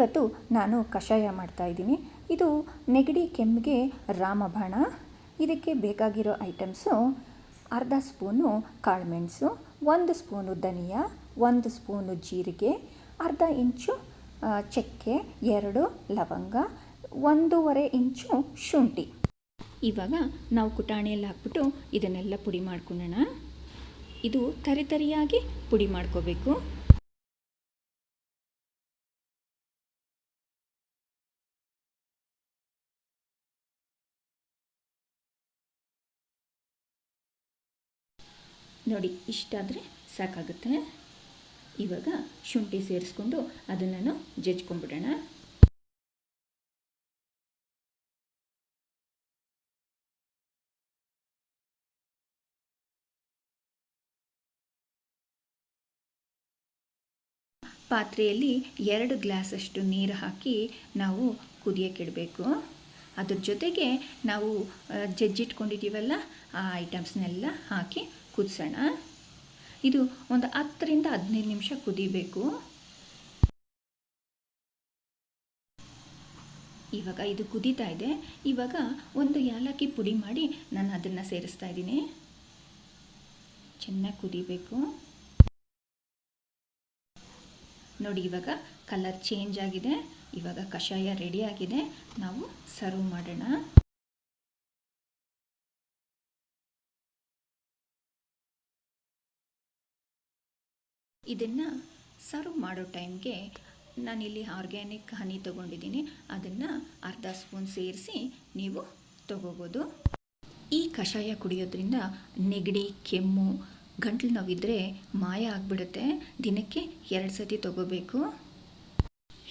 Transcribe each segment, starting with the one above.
ಇವತ್ತು ನಾನು ಕಷಾಯ ಮಾಡ್ತಾಯಿದ್ದೀನಿ. ಇದು ನೆಗಡಿ ಕೆಮ್ಮಿಗೆ ರಾಮಬಾಣ. ಇದಕ್ಕೆ ಬೇಕಾಗಿರೋ ಐಟಮ್ಸು: ಅರ್ಧ ಸ್ಪೂನು ಕಾಳುಮೆಣಸು, 1 ಸ್ಪೂನು ಧನಿಯಾ, 1 ಸ್ಪೂನು ಜೀರಿಗೆ, ಅರ್ಧ ಇಂಚು ಚಕ್ಕೆ, 2 ಲವಂಗ, 1.5 ಇಂಚು ಶುಂಠಿ. ಇವಾಗ ನಾವು ಕುಟಾಣಿಯಲ್ಲಿ ಹಾಕ್ಬಿಟ್ಟು ಇದನ್ನೆಲ್ಲ ಪುಡಿ ಮಾಡ್ಕೊಳ್ಳೋಣ. ಇದು ತರಿಯಾಗಿ ಪುಡಿ ಮಾಡ್ಕೋಬೇಕು. ನೋಡಿ, ಇಷ್ಟಾದರೆ ಸಾಕಾಗುತ್ತೆ. ಇವಾಗ ಶುಂಠಿ ಸೇರಿಸ್ಕೊಂಡು ಅದನ್ನು ಜಜ್ಕೊಂಡ್ಬಿಡೋಣ. ಪಾತ್ರೆಯಲ್ಲಿ 2 ಗ್ಲಾಸಷ್ಟು ನೀರು ಹಾಕಿ ನಾವು ಕುದಿಯೋಕ್ಕಿಡಬೇಕು. ಅದ್ರ ಜೊತೆಗೆ ನಾವು ಜಜ್ಜಿಟ್ಕೊಂಡಿದ್ದೀವಲ್ಲ, ಆ ಐಟಮ್ಸ್ನೆಲ್ಲ ಹಾಕಿ ಕುದಿಸೋಣ. ಇದು ಒಂದು 10ರಿಂದ 15 ನಿಮಿಷ ಕುದಿಬೇಕು. ಇವಾಗ ಇದು ಕುದೀತಾ ಇದೆ. ಇವಾಗ 1 ಏಲಕ್ಕಿ ಪುಡಿ ಮಾಡಿ ನಾನು ಅದನ್ನು ಸೇರಿಸ್ತಾ ಇದ್ದೀನಿ. ಚೆನ್ನಾಗಿ ಕುದಿಬೇಕು. ನೋಡಿ, ಇವಾಗ ಕಲರ್ ಚೇಂಜ್ ಆಗಿದೆ. ಇವಾಗ ಕಷಾಯ ರೆಡಿ ಆಗಿದೆ. ನಾವು ಸರ್ವ್ ಮಾಡೋಣ. ಇದನ್ನು ಸರ್ವ್ ಮಾಡೋ ಟೈಮ್ಗೆ ನಾನಿಲ್ಲಿ ಆರ್ಗ್ಯಾನಿಕ್ ಹನಿ ತೊಗೊಂಡಿದ್ದೀನಿ. ಅದನ್ನು ಅರ್ಧ ಸ್ಪೂನ್ ಸೇರಿಸಿ ನೀವು ತೊಗೋಬೋದು. ಈ ಕಷಾಯ ಕುಡಿಯೋದ್ರಿಂದ ನೆಗಡಿ, ಕೆಮ್ಮು, ಗಂಟಲು ನೋವಿದ್ದರೆ ಮಾಯ ಆಗಿಬಿಡುತ್ತೆ. ದಿನಕ್ಕೆ 2 ಸತಿ ತೊಗೋಬೇಕು.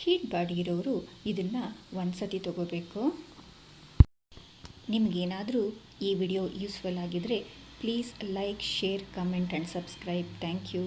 ಹೀಟ್ ಬಾಡಿ ಇರೋರು ಇದನ್ನು 1 ಸತಿ ತೊಗೋಬೇಕು. ನಿಮಗೇನಾದರೂ ಈ ವಿಡಿಯೋ ಯೂಸ್ಫುಲ್ ಆಗಿದ್ದರೆ please like, share, comment and subscribe. Thank you.